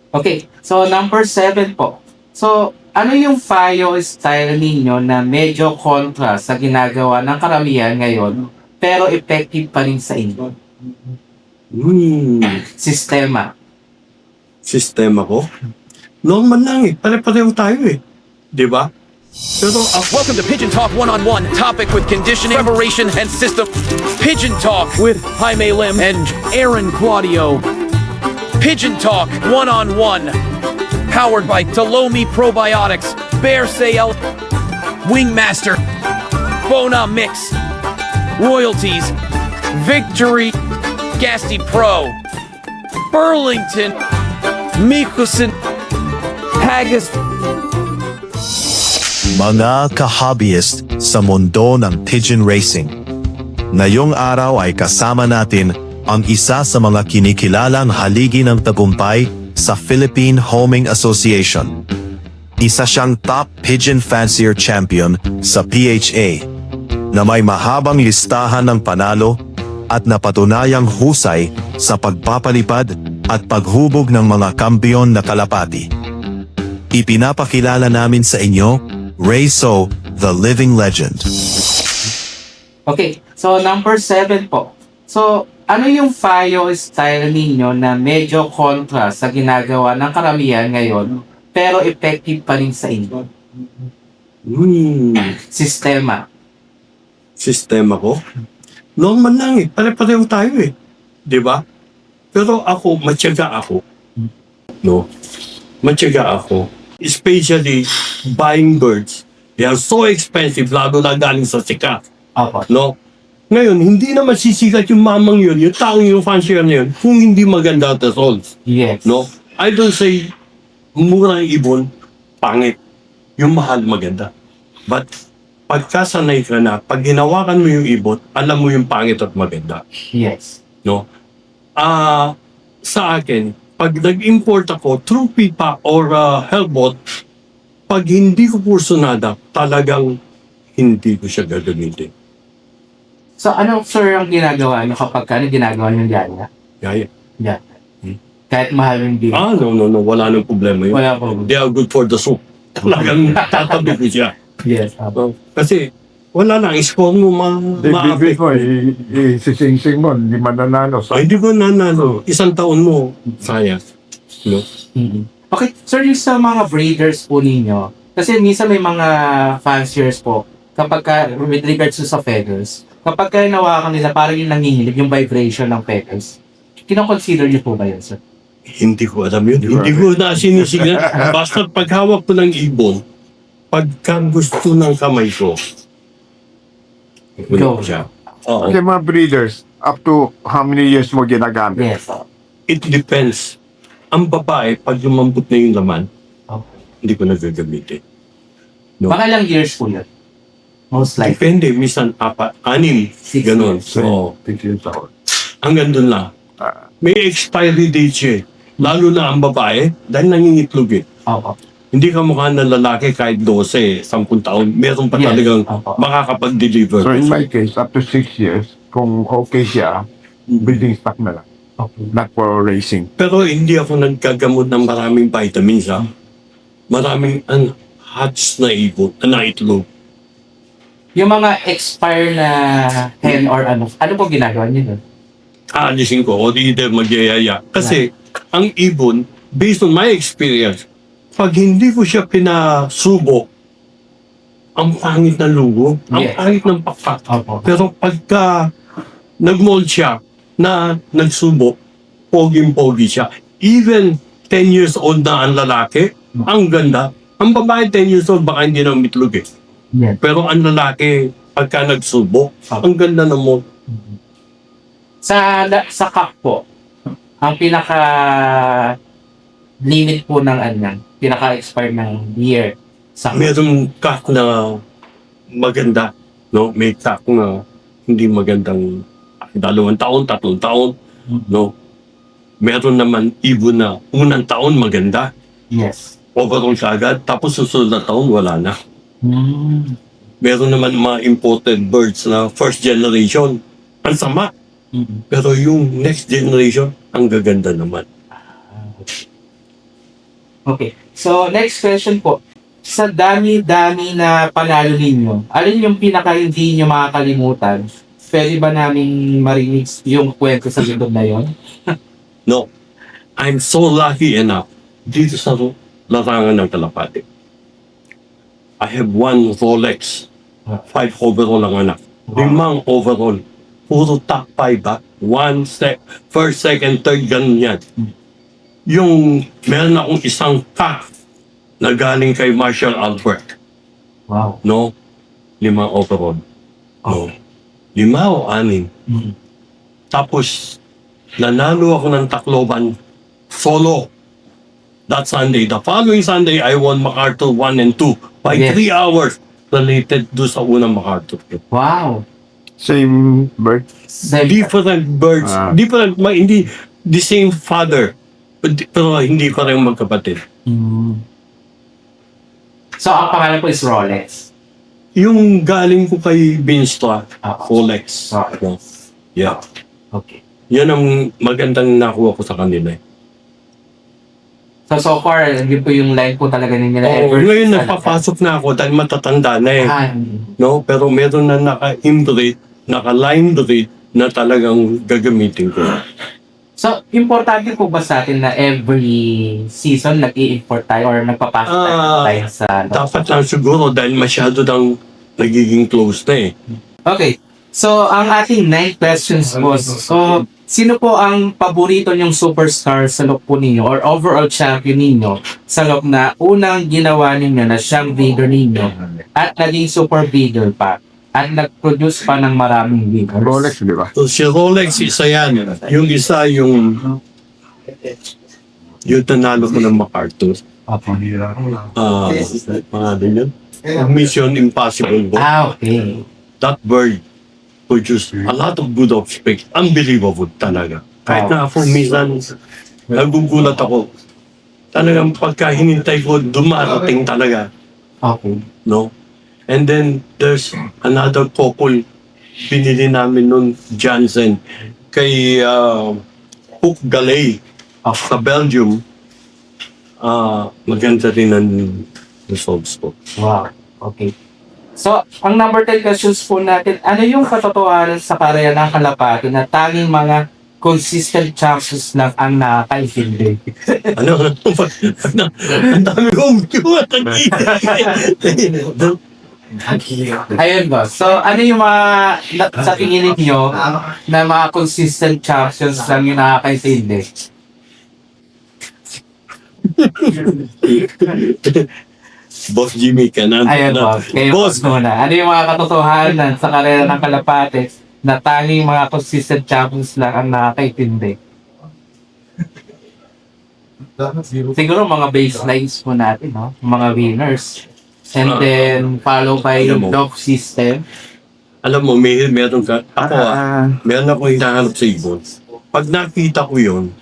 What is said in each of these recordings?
Okay, so number 7 po. So, ano yung payo style ninyo na medyo kontra sa ginagawa ng karamihan ngayon, pero effective pa rin sa inyo? Sistema. Sistema ko? Normal lang eh. Pare-pareho tayo eh. Di ba? Pero Welcome to Pigeon Talk One-on-One. Topic with conditioning, preparation, and system. Pigeon Talk with Jaime Lim and Aaron Claudio. Pigeon Talk One-on-One. Powered by Delomi Probiotics, Bear Sale, Wingmaster, Bona Mix, Royalties, Victory, Gasty Pro, Burlington, Mikusin, Haggis. Mga ka-hobbyist sa mundo ng pigeon racing. Ngayong araw ay kasama natin ang isa sa mga kinikilalang haligi ng tagumpay sa Philippine Homing Association. Isa siyang top pigeon fancier champion sa PHA na may mahabang listahan ng panalo at napatunayang husay sa pagpapalipad at paghubog ng mga kampiyon na kalapati. Ipinapakilala namin sa inyo Ray So, the living legend. Okay, so number 7 po. So, ano yung payo style ninyo na medyo kontra sa ginagawa ng karamihan ngayon, pero effective pa rin sa inyo? Sistema. sistema ko? Normal lang eh. Pare-pareho tayo eh. Di ba? Pero ako, matyaga ako. No? Matyaga ako. Especially buying birds. They are so expensive, lalo na galing sa sikat. Opo. No? Ngayon, hindi na masisikat yung mamang yun, yung taong yung fancier na yun, kung hindi maganda at results. Yes. No? I don't say, murang ibon, pangit. Yung mahal, maganda. But, pagkasanay ka na, pag hinawakan mo yung ibon, alam mo yung pangit at maganda. Yes. No? Sa akin, pag nag-import ako through pipa or hellboat, pag hindi ko kursunada, talagang hindi ko siya gagamitin. So, ano sir ang ginagawa nyo kapag ginagawa nyo yan? Yaya. Yan. Hmm. Kahit mahal yung deal. No. Wala nang problema yun. Wala po. They are good for the soup. Talagang tatabi ko siya. Yes. Opo. Kasi, wala lang. Score mo Bibig mo, isisingsing mo, hindi mananalo. Ay, hindi ko nanalo. Isang taon mo, sayang. No? Okay, sir, yung sa mga breeders po ninyo, kasi minsan may mga fanciers po, with regards to sa feathers, kapag nawakan nila, parang yung nanginginig, yung vibration ng feathers, kinoconsider niyo po ba yun, sir? Hindi ko alam yun. Hindi ko na sinisigan. Basta paghawak ko ng ibon, pagka gusto ng kamay ko, Go. siya. Oo. Kasi mga breeders, up to how many years mo ginagamit? Yes. It depends. Ang babae, pag lumambot na yung laman, hindi ko nagagamitin. No. Mga ilang years po yun? Most likely. Depende. Minsan, 4, 6, 6 ganun. years. So, 16 taon. hanggang dun lang. May expiry date siya eh. Lalo na ang babae, dahil nangingitlog eh. Opo. Hindi ka mukha ng lalaki kahit 12, 10 taon. Meron pa Yes. talagang Opo. makakapag-deliver. So in my case, up to 6 years, kung okay siya, breeding stock na lang. Not for racing. Pero hindi ako nagkagamot ng maraming vitamins ha. Maraming hatch na ibon, na itlog. Yung mga expire na hen or ano po ginagawa niyo doon? Aalisin ko o either magyayaya. Kasi ang ibon, based on my experience, pag hindi ko siya pinasubo, ang pangit ng lugo, ang Yes. pangit ng pakpak. Opo. Pero pagka nag-mold siya na nagsubo, poging-pogi siya. Even 10 years old na ang lalaki, ang ganda. Ang babae 10 years old, baka hindi na mitlog eh. Yes. Pero ang lalaki, pagka nagsubo, ang ganda ng mold. Sa cup po, ang pinaka limit po ng pinaka-expire ng year sa Merong cock na maganda, no? May cock na hindi magandang 2 taon, 3 taon, no? Meron naman ibon na unang taon maganda, Yes. overall kagad, tapos susunod na taon wala na. Meron naman mga imported birds na first generation, ang sama. Pero yung next generation, ang gaganda naman. Okay. So, next question po. Sa dami-dami na panalo ninyo, alin yung pinaka hindi nyo makakalimutan? Pwede ba namin marinig yung kwento sa likod na yon? No. I'm so lucky enough dito sa larangan ng Kalapate. I have one Rolex. 5 overall ang anak. 5 overall. Puro top 5 ba? First, second, third, ganun yan. Yung meron akong isang cup na galing kay Marshall Albert. Wow. No? 5 overall. No? 5 o 6. Tapos, nanalo ako ng Tacloban solo. That Sunday. The following Sunday, I won MacArthur 1 and 2 by Yes. 3 hours related do sa unang MacArthur. Wow. Same bird. Different birds. Ah. Different, hindi the same father. Pero hindi pa rin magkapatid. So, ang pangalan po is Rolex. Yung galing ko kay Binstra, Rolex. Okay. No? Yeah. Okay. Yan ang magandang nakuha ko sa kanila. So far, yun po yung line po talaga ninyo na Oh, ngayon nagpapasok na ako dahil matatanda na eh. No? Pero meron na naka-imbrate, naka-line rate na talagang gagamitin ko. So, importante po ba sa atin na every season nag-i-import tayo or nagpapasok tayo sa... Dapat lang siguro dahil masyado nang nagiging close na eh. Okay. So, ang ating 9 questions po. So, sino po ang paborito niyong superstar sa look po ninyo or overall champion ninyo sa look na unang ginawa ninyo na siyang breeder ninyo at naging super breeder pa at nag-produce pa ng maraming breeders? Rolex, di ba? So si Rolex, isa yan. Yung isa, yung nanalo ko ng MacArthur. Mga din yun. Mission Impossible. Okay. That bird produced a lot of good offspring. Unbelievable talaga. Kahit na ako minsan, nagugulat ako. Talagang pagka hinintay ko, dumarating talaga. Okay. No? And then, there's another couple. Binili namin nun, Jansen, kay Hook Galay sa Belgium. Maganda rin ang results ko. Wow. Okay. So, ang number 10 questions po natin, ano yung katotohanan sa karera ng Kalapate na tanging mga consistent champions lang ang nakakaintindi? Ano? Ang dami kong Ayun ba? So, ano yung mga, sa tingin ninyo, na mga consistent champions lang yung nakakaintindi? Boss Jimmy ka na. Ayun ba? Kayo Boss, muna. Ano yung mga katotohanan sa karera ng Kalapate na tanging mga consistent champions lang ang nakakaintindi? Siguro mga baselines po natin, no? Mga winners. And then, follow by Alam yung mo. dog system. alam mo, meron ka. Ako meron ako hinahanap sa ibon. Pag nakita ko yun,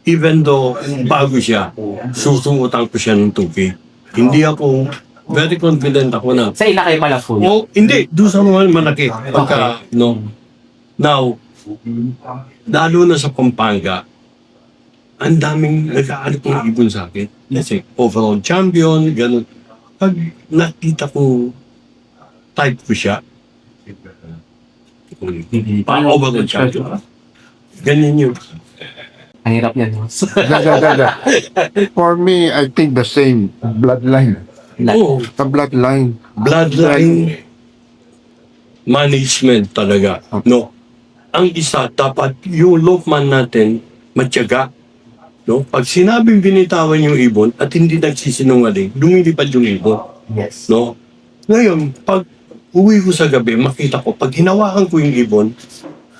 even though bago siya, susungutan ko siya ng 2K. Hindi ako, very confident ako na, Sa ina kayo pala po yun. oh, hindi, doon sa mga malaki. Pagka, no. Now, lalo na sa Pampanga, ang daming nag-aalok ng ibon sa akin. Kasi overall champion, ganun. Pag nakita ko, type ko siya, pang overall champion. Ganyan yun. Ang hirap yan. No? For me, I think the same. Bloodline. Oo. The bloodline. Bloodline management talaga. No. Ang isa, dapat yung Lokman natin, matyaga. No? Pag sinabing binitawan yung ibon at hindi nagsisinungaling, lumilipad yung ibon. Yes. No? Ngayon, pag uwi ko sa gabi, makita ko, pag hinawakan ko yung ibon,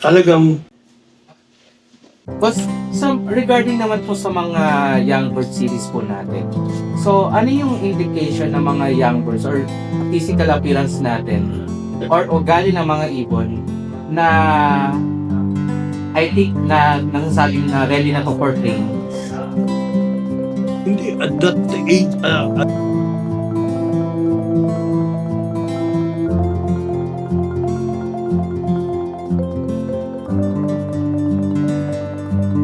talagang Boss, so regarding naman po sa mga young bird series po natin, so ano yung indication ng mga young birds or physical appearance natin or ugali ng mga ibon na I think na nasasabi na ready na to for training? hindi at that age,